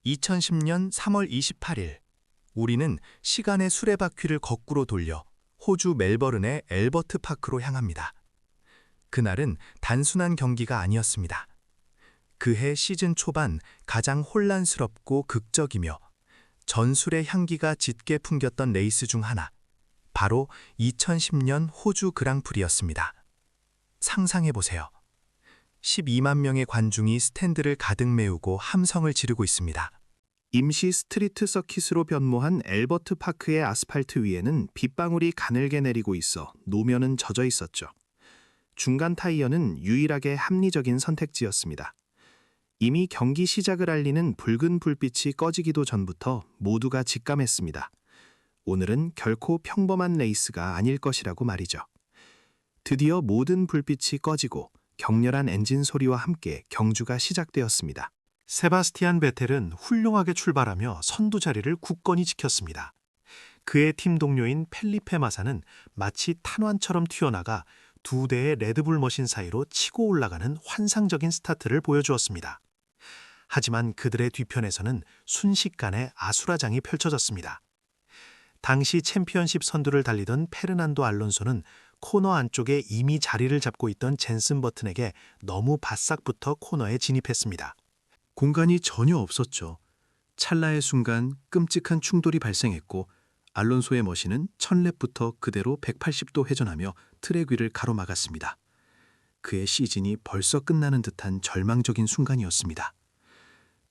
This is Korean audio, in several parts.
2010년 3월 28일, 우리는 시간의 수레바퀴를 거꾸로 돌려 호주 멜버른의 엘버트 파크로 향합니다. 그날은 단순한 경기가 아니었습니다. 그해 시즌 초반 가장 혼란스럽고 극적이며 전술의 향기가 짙게 풍겼던 레이스 중 하나, 바로 2010년 호주 그랑프리였습니다. 상상해보세요. 12만 명의 관중이 스탠드를 가득 메우고 함성을 지르고 있습니다. 임시 스트리트 서킷으로 변모한 엘버트 파크의 아스팔트 위에는 빗방울이 가늘게 내리고 있어 노면은 젖어 있었죠. 중간 타이어는 유일하게 합리적인 선택지였습니다. 이미 경기 시작을 알리는 붉은 불빛이 꺼지기도 전부터 모두가 직감했습니다. 오늘은 결코 평범한 레이스가 아닐 것이라고 말이죠. 드디어 모든 불빛이 꺼지고 격렬한 엔진 소리와 함께 경주가 시작되었습니다. 세바스티안 베텔은 훌륭하게 출발하며 선두 자리를 굳건히 지켰습니다. 그의 팀 동료인 펠리페 마사는 마치 탄환처럼 튀어나가 두 대의 레드불 머신 사이로 치고 올라가는 환상적인 스타트를 보여주었습니다. 하지만 그들의 뒤편에서는 순식간에 아수라장이 펼쳐졌습니다. 당시 챔피언십 선두를 달리던 페르난도 알론소는 코너 안쪽에 이미 자리를 잡고 있던 젠슨 버튼에게 너무 바싹부터 코너에 진입했습니다. 공간이 전혀 없었죠. 찰나의 순간 끔찍한 충돌이 발생했고 알론소의 머신은 1000랩부터 그대로 180도 회전하며 트랙 위를 가로막았습니다. 그의 시즌이 벌써 끝나는 듯한 절망적인 순간이었습니다.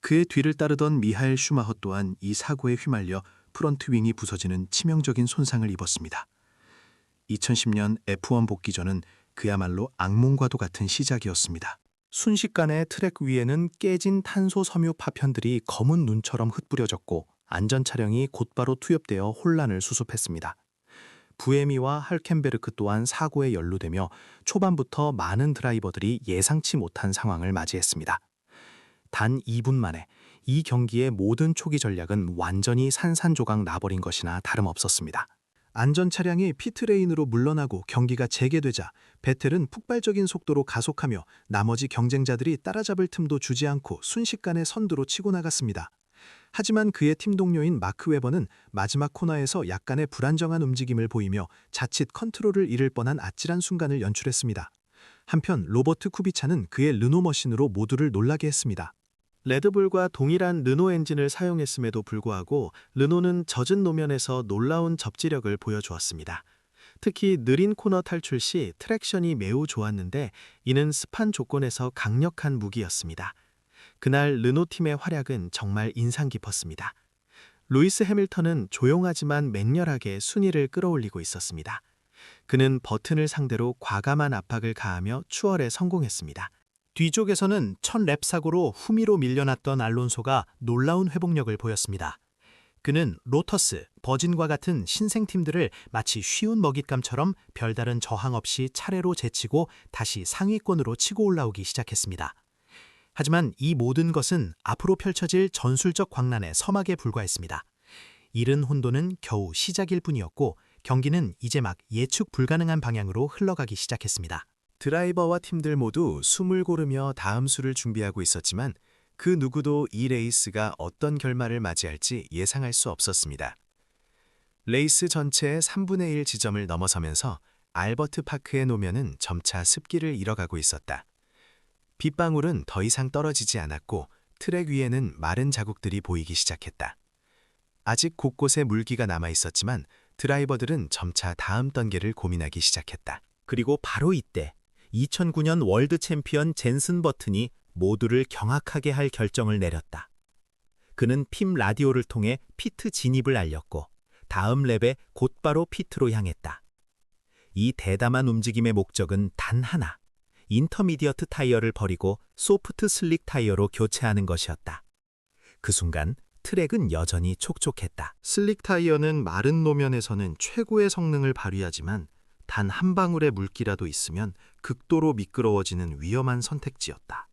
그의 뒤를 따르던 미하엘 슈마허 또한 이 사고에 휘말려 프런트 윙이 부서지는 치명적인 손상을 입었습니다. 2010년 F1 복귀전은 그야말로 악몽과도 같은 시작이었습니다. 순식간에 트랙 위에는 깨진 탄소 섬유 파편들이 검은 눈처럼 흩뿌려졌고 안전차량이 곧바로 투입되어 혼란을 수습했습니다. 부에미와 할켄베르크 또한 사고에 연루되며 초반부터 많은 드라이버들이 예상치 못한 상황을 맞이했습니다. 단 2분 만에 이 경기의 모든 초기 전략은 완전히 산산조각 나버린 것이나 다름없었습니다. 안전차량이 피트레인으로 물러나고 경기가 재개되자 베텔은 폭발적인 속도로 가속하며 나머지 경쟁자들이 따라잡을 틈도 주지 않고 순식간에 선두로 치고 나갔습니다. 하지만 그의 팀 동료인 마크 웨버는 마지막 코너에서 약간의 불안정한 움직임을 보이며 자칫 컨트롤을 잃을 뻔한 아찔한 순간을 연출했습니다. 한편 로버트 쿠비차는 그의 르노 머신으로 모두를 놀라게 했습니다. 레드불과 동일한 르노 엔진을 사용했음에도 불구하고 르노는 젖은 노면에서 놀라운 접지력을 보여주었습니다. 특히 느린 코너 탈출 시 트랙션이 매우 좋았는데 이는 습한 조건에서 강력한 무기였습니다. 그날 르노 팀의 활약은 정말 인상 깊었습니다. 루이스 해밀턴은 조용하지만 맹렬하게 순위를 끌어올리고 있었습니다. 그는 버튼을 상대로 과감한 압박을 가하며 추월에 성공했습니다. 뒤쪽에서는 1000랩 사고로 후미로 밀려났던 알론소가 놀라운 회복력을 보였습니다. 그는 로터스, 버진과 같은 신생팀들을 마치 쉬운 먹잇감처럼 별다른 저항 없이 차례로 제치고 다시 상위권으로 치고 올라오기 시작했습니다. 하지만 이 모든 것은 앞으로 펼쳐질 전술적 광란의 서막에 불과했습니다. 이른 혼돈은 겨우 시작일 뿐이었고 경기는 이제 막 예측 불가능한 방향으로 흘러가기 시작했습니다. 드라이버와 팀들 모두 숨을 고르며 다음 수를 준비하고 있었지만 그 누구도 이 레이스가 어떤 결말을 맞이할지 예상할 수 없었습니다. 레이스 전체의 3분의 1 지점을 넘어서면서 알버트 파크의 노면은 점차 습기를 잃어가고 있었다. 빗방울은 더 이상 떨어지지 않았고 트랙 위에는 마른 자국들이 보이기 시작했다. 아직 곳곳에 물기가 남아있었지만 드라이버들은 점차 다음 단계를 고민하기 시작했다. 그리고 바로 이때 2009년 월드 챔피언 젠슨 버튼이 모두를 경악하게 할 결정을 내렸다. 그는 핌 라디오를 통해 피트 진입을 알렸고 다음 랩에 곧바로 피트로 향했다. 이 대담한 움직임의 목적은 단 하나, 인터미디어트 타이어를 버리고 소프트 슬릭 타이어로 교체하는 것이었다. 그 순간 트랙은 여전히 촉촉했다. 슬릭 타이어는 마른 노면에서는 최고의 성능을 발휘하지만 단 한 방울의 물기라도 있으면 극도로 미끄러워지는 위험한 선택지였다.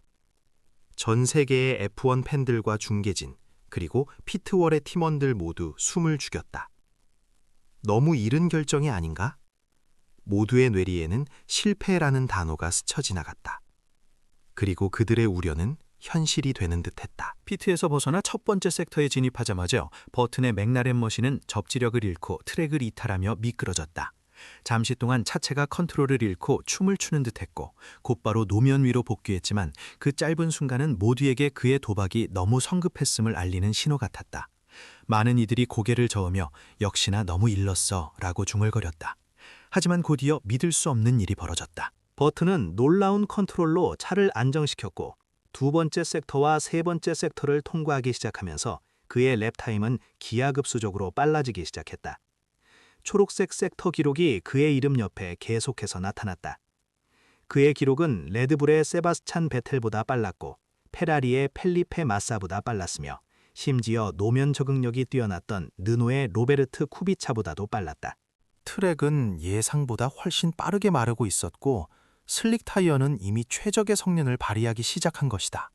전 세계의 F1 팬들과 중계진, 그리고 피트월의 팀원들 모두 숨을 죽였다. 너무 이른 결정이 아닌가? 모두의 뇌리에는 실패라는 단어가 스쳐 지나갔다. 그리고 그들의 우려는 현실이 되는 듯했다. 피트에서 벗어나 첫 번째 섹터에 진입하자마자 버튼의 맥라렌 머신은 접지력을 잃고 트랙을 이탈하며 미끄러졌다. 잠시 동안 차체가 컨트롤을 잃고 춤을 추는 듯했고 곧바로 노면 위로 복귀했지만 그 짧은 순간은 모두에게 그의 도박이 너무 성급했음을 알리는 신호 같았다. 많은 이들이 고개를 저으며 역시나 너무 일렀어 라고 중얼거렸다. 하지만 곧이어 믿을 수 없는 일이 벌어졌다. 버튼은 놀라운 컨트롤로 차를 안정시켰고 두 번째 섹터와 세 번째 섹터를 통과하기 시작하면서 그의 랩타임은 기하급수적으로 빨라지기 시작했다. 초록색 섹터 기록이 그의 이름 옆에 계속해서 나타났다. 그의 기록은 레드불의 세바스찬 베텔보다 빨랐고 페라리의 펠리페 마사보다 빨랐으며 심지어 노면 적응력이 뛰어났던 르노의 로베르트 쿠비차보다도 빨랐다. 트랙은 예상보다 훨씬 빠르게 마르고 있었고 슬릭 타이어는 이미 최적의 성능을 발휘하기 시작한 것이다.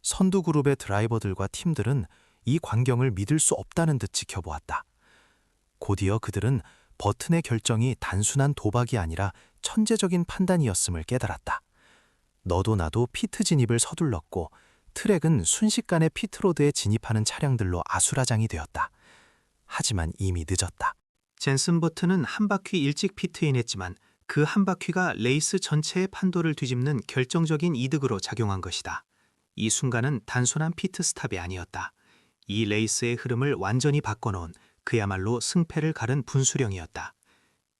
선두 그룹의 드라이버들과 팀들은 이 광경을 믿을 수 없다는 듯 지켜보았다. 곧이어 그들은 버튼의 결정이 단순한 도박이 아니라 천재적인 판단이었음을 깨달았다. 너도 나도 피트 진입을 서둘렀고 트랙은 순식간에 피트로드에 진입하는 차량들로 아수라장이 되었다. 하지만 이미 늦었다. 젠슨 버튼은 한 바퀴 일찍 피트인했지만 그 한 바퀴가 레이스 전체의 판도를 뒤집는 결정적인 이득으로 작용한 것이다. 이 순간은 단순한 피트 스탑이 아니었다. 이 레이스의 흐름을 완전히 바꿔놓은 그야말로 승패를 가른 분수령이었다.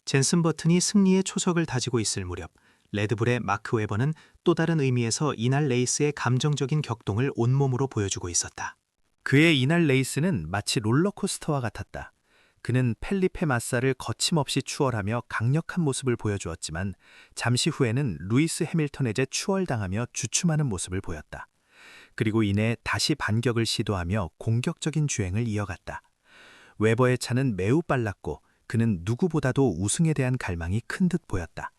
젠슨 버튼이 승리의 초석을 다지고 있을 무렵 레드불의 마크 웨버는 또 다른 의미에서 이날 레이스의 감정적인 격동을 온몸으로 보여주고 있었다. 그의 이날 레이스는 마치 롤러코스터와 같았다. 그는 펠리페 마사를 거침없이 추월하며 강력한 모습을 보여주었지만 잠시 후에는 루이스 해밀턴에게 추월당하며 주춤하는 모습을 보였다. 그리고 이내 다시 반격을 시도하며 공격적인 주행을 이어갔다. 웨버의 차는 매우 빨랐고 그는 누구보다도 우승에 대한 갈망이 큰 듯 보였다.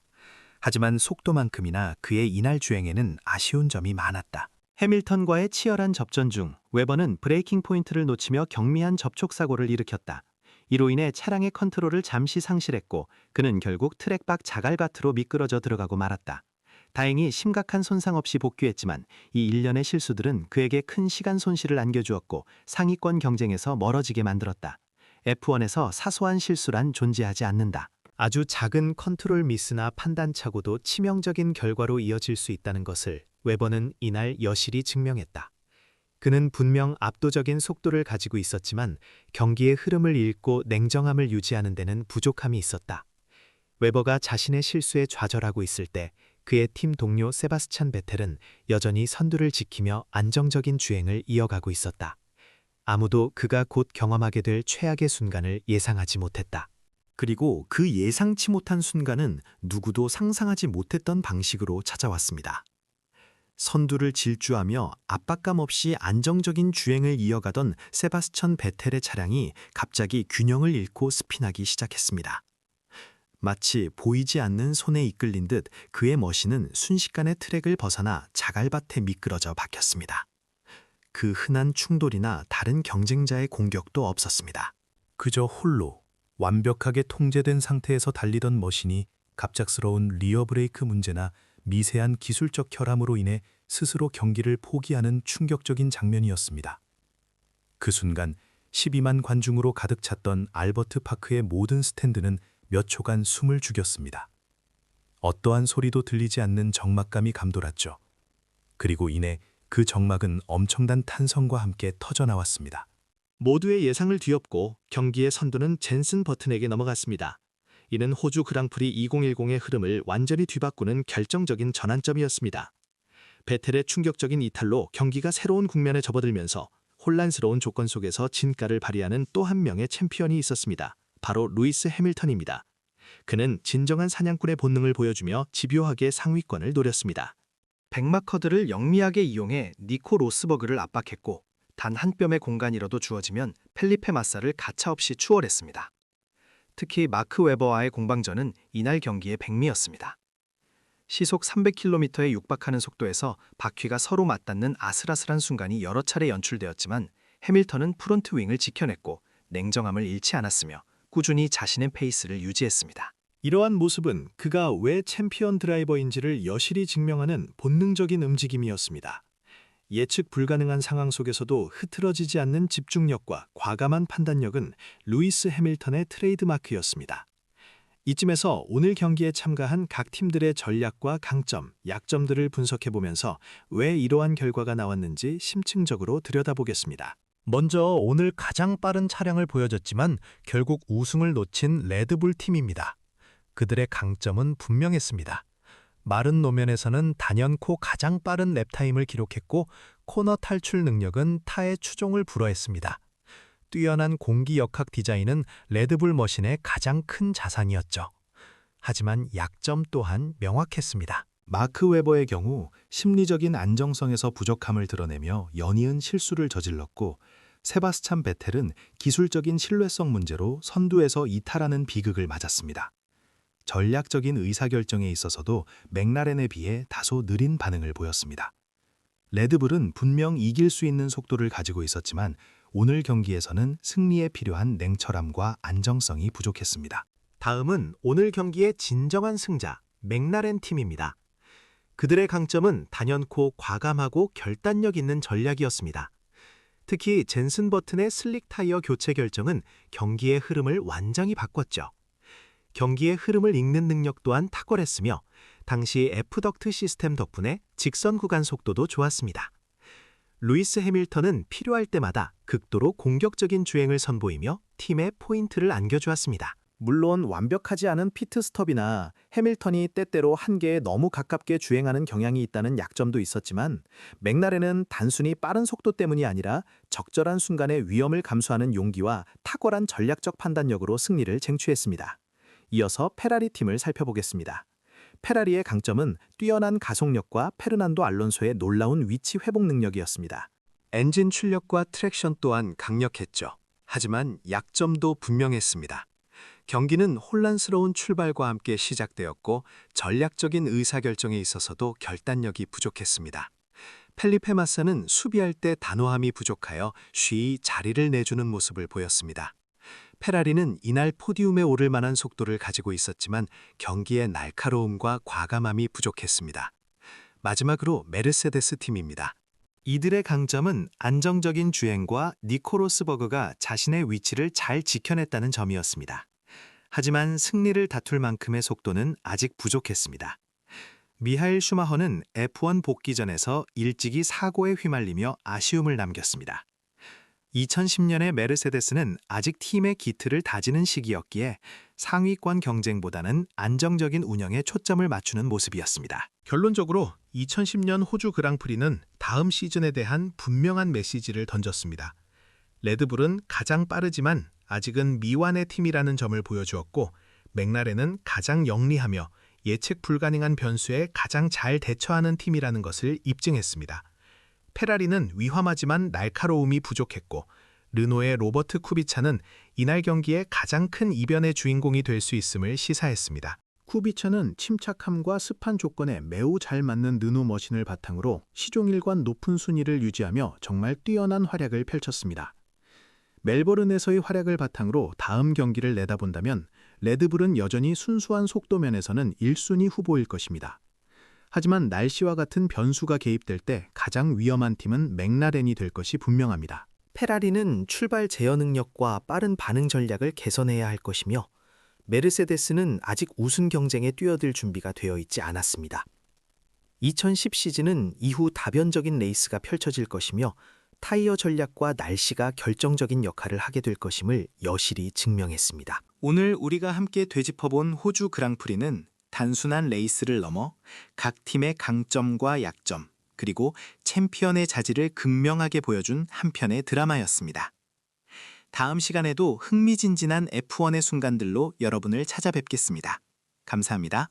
하지만 속도만큼이나 그의 이날 주행에는 아쉬운 점이 많았다. 해밀턴과의 치열한 접전 중 웨버는 브레이킹 포인트를 놓치며 경미한 접촉 사고를 일으켰다. 이로 인해 차량의 컨트롤을 잠시 상실했고 그는 결국 트랙 밖 자갈밭으로 미끄러져 들어가고 말았다. 다행히 심각한 손상 없이 복귀했지만 이 일련의 실수들은 그에게 큰 시간 손실을 안겨주었고 상위권 경쟁에서 멀어지게 만들었다. F1에서 사소한 실수란 존재하지 않는다. 아주 작은 컨트롤 미스나 판단착오도 치명적인 결과로 이어질 수 있다는 것을 웨버는 이날 여실히 증명했다. 그는 분명 압도적인 속도를 가지고 있었지만 경기의 흐름을 읽고 냉정함을 유지하는 데는 부족함이 있었다. 웨버가 자신의 실수에 좌절하고 있을 때 그의 팀 동료 세바스찬 베텔은 여전히 선두를 지키며 안정적인 주행을 이어가고 있었다. 아무도 그가 곧 경험하게 될 최악의 순간을 예상하지 못했다. 그리고 그 예상치 못한 순간은 누구도 상상하지 못했던 방식으로 찾아왔습니다. 선두를 질주하며 압박감 없이 안정적인 주행을 이어가던 세바스찬 베텔의 차량이 갑자기 균형을 잃고 스핀하기 시작했습니다. 마치 보이지 않는 손에 이끌린 듯 그의 머신은 순식간에 트랙을 벗어나 자갈밭에 미끄러져 박혔습니다. 그 흔한 충돌이나 다른 경쟁자의 공격도 없었습니다. 그저 홀로 완벽하게 통제된 상태에서 달리던 머신이 갑작스러운 리어 브레이크 문제나 미세한 기술적 결함으로 인해 스스로 경기를 포기하는 충격적인 장면이었습니다. 그 순간 12만 관중으로 가득 찼던 알버트 파크의 모든 스탠드는 몇 초간 숨을 죽였습니다. 어떠한 소리도 들리지 않는 적막감이 감돌았죠. 그리고 이내 그 적막은 엄청난 탄성과 함께 터져나왔습니다. 모두의 예상을 뒤엎고 경기의 선두는 젠슨 버튼에게 넘어갔습니다. 이는 호주 그랑프리 2010의 흐름을 완전히 뒤바꾸는 결정적인 전환점이었습니다. 베텔의 충격적인 이탈로 경기가 새로운 국면에 접어들면서 혼란스러운 조건 속에서 진가를 발휘하는 또 한 명의 챔피언이 있었습니다. 바로 루이스 해밀턴입니다. 그는 진정한 사냥꾼의 본능을 보여주며 집요하게 상위권을 노렸습니다. 백마커드를 영리하게 이용해 니코 로스버그를 압박했고 단 한 뼘의 공간이라도 주어지면 펠리페 마사를 가차없이 추월했습니다. 특히 마크 웨버와의 공방전은 이날 경기의 백미였습니다. 시속 300km에 육박하는 속도에서 바퀴가 서로 맞닿는 아슬아슬한 순간이 여러 차례 연출되었지만 해밀턴은 프론트 윙을 지켜냈고 냉정함을 잃지 않았으며 꾸준히 자신의 페이스를 유지했습니다. 이러한 모습은 그가 왜 챔피언 드라이버인지를 여실히 증명하는 본능적인 움직임이었습니다. 예측 불가능한 상황 속에서도 흐트러지지 않는 집중력과 과감한 판단력은 루이스 해밀턴의 트레이드마크였습니다. 이쯤에서 오늘 경기에 참가한 각 팀들의 전략과 강점, 약점들을 분석해보면서 왜 이러한 결과가 나왔는지 심층적으로 들여다보겠습니다. 먼저 오늘 가장 빠른 차량을 보여줬지만 결국 우승을 놓친 레드불 팀입니다. 그들의 강점은 분명했습니다. 마른 노면에서는 단연코 가장 빠른 랩타임을 기록했고 코너 탈출 능력은 타의 추종을 불허했습니다. 뛰어난 공기 역학 디자인은 레드불 머신의 가장 큰 자산이었죠. 하지만 약점 또한 명확했습니다. 마크 웨버의 경우 심리적인 안정성에서 부족함을 드러내며 연이은 실수를 저질렀고, 세바스찬 베텔은 기술적인 신뢰성 문제로 선두에서 이탈하는 비극을 맞았습니다. 전략적인 의사결정에 있어서도 맥라렌에 비해 다소 느린 반응을 보였습니다. 레드불은 분명 이길 수 있는 속도를 가지고 있었지만 오늘 경기에서는 승리에 필요한 냉철함과 안정성이 부족했습니다. 다음은 오늘 경기의 진정한 승자, 맥라렌 팀입니다. 그들의 강점은 단연코 과감하고 결단력 있는 전략이었습니다. 특히 젠슨 버튼의 슬릭 타이어 교체 결정은 경기의 흐름을 완전히 바꿨죠. 경기의 흐름을 읽는 능력 또한 탁월했으며 당시 F덕트 시스템 덕분에 직선 구간 속도도 좋았습니다. 루이스 해밀턴은 필요할 때마다 극도로 공격적인 주행을 선보이며 팀에 포인트를 안겨주었습니다. 물론 완벽하지 않은 피트 스톱이나 해밀턴이 때때로 한계에 너무 가깝게 주행하는 경향이 있다는 약점도 있었지만, 맥라렌은 단순히 빠른 속도 때문이 아니라 적절한 순간에 위험을 감수하는 용기와 탁월한 전략적 판단력으로 승리를 쟁취했습니다. 이어서 페라리 팀을 살펴보겠습니다. 페라리의 강점은 뛰어난 가속력과 페르난도 알론소의 놀라운 위치 회복 능력이었습니다. 엔진 출력과 트랙션 또한 강력했죠. 하지만 약점도 분명했습니다. 경기는 혼란스러운 출발과 함께 시작되었고 전략적인 의사결정에 있어서도 결단력이 부족했습니다. 펠리페 마사는 수비할 때 단호함이 부족하여 쉬이 자리를 내주는 모습을 보였습니다. 페라리는 이날 포디움에 오를 만한 속도를 가지고 있었지만 경기의 날카로움과 과감함이 부족했습니다. 마지막으로 메르세데스 팀입니다. 이들의 강점은 안정적인 주행과 니코 로스버그가 자신의 위치를 잘 지켜냈다는 점이었습니다. 하지만 승리를 다툴 만큼의 속도는 아직 부족했습니다. 미하일 슈마허는 F1 복귀전에서 일찍이 사고에 휘말리며 아쉬움을 남겼습니다. 2010년의 메르세데스는 아직 팀의 기틀을 다지는 시기였기에 상위권 경쟁보다는 안정적인 운영에 초점을 맞추는 모습이었습니다. 결론적으로 2010년 호주 그랑프리는 다음 시즌에 대한 분명한 메시지를 던졌습니다. 레드불은 가장 빠르지만 아직은 미완의 팀이라는 점을 보여주었고, 맥라렌은 가장 영리하며 예측 불가능한 변수에 가장 잘 대처하는 팀이라는 것을 입증했습니다. 페라리는 위험하지만 날카로움이 부족했고, 르노의 로버트 쿠비차는 이날 경기에 가장 큰 이변의 주인공이 될 수 있음을 시사했습니다. 쿠비차는 침착함과 습한 조건에 매우 잘 맞는 르노 머신을 바탕으로 시종일관 높은 순위를 유지하며 정말 뛰어난 활약을 펼쳤습니다. 멜버른에서의 활약을 바탕으로 다음 경기를 내다본다면 레드불은 여전히 순수한 속도면에서는 1순위 후보일 것입니다. 하지만 날씨와 같은 변수가 개입될 때 가장 위험한 팀은 맥라렌이 될 것이 분명합니다. 페라리는 출발 제어 능력과 빠른 반응 전략을 개선해야 할 것이며, 메르세데스는 아직 우승 경쟁에 뛰어들 준비가 되어 있지 않았습니다. 2010 시즌은 이후 다변적인 레이스가 펼쳐질 것이며 타이어 전략과 날씨가 결정적인 역할을 하게 될 것임을 여실히 증명했습니다. 오늘 우리가 함께 되짚어본 호주 그랑프리는 단순한 레이스를 넘어 각 팀의 강점과 약점, 그리고 챔피언의 자질을 극명하게 보여준 한 편의 드라마였습니다. 다음 시간에도 흥미진진한 F1의 순간들로 여러분을 찾아뵙겠습니다. 감사합니다.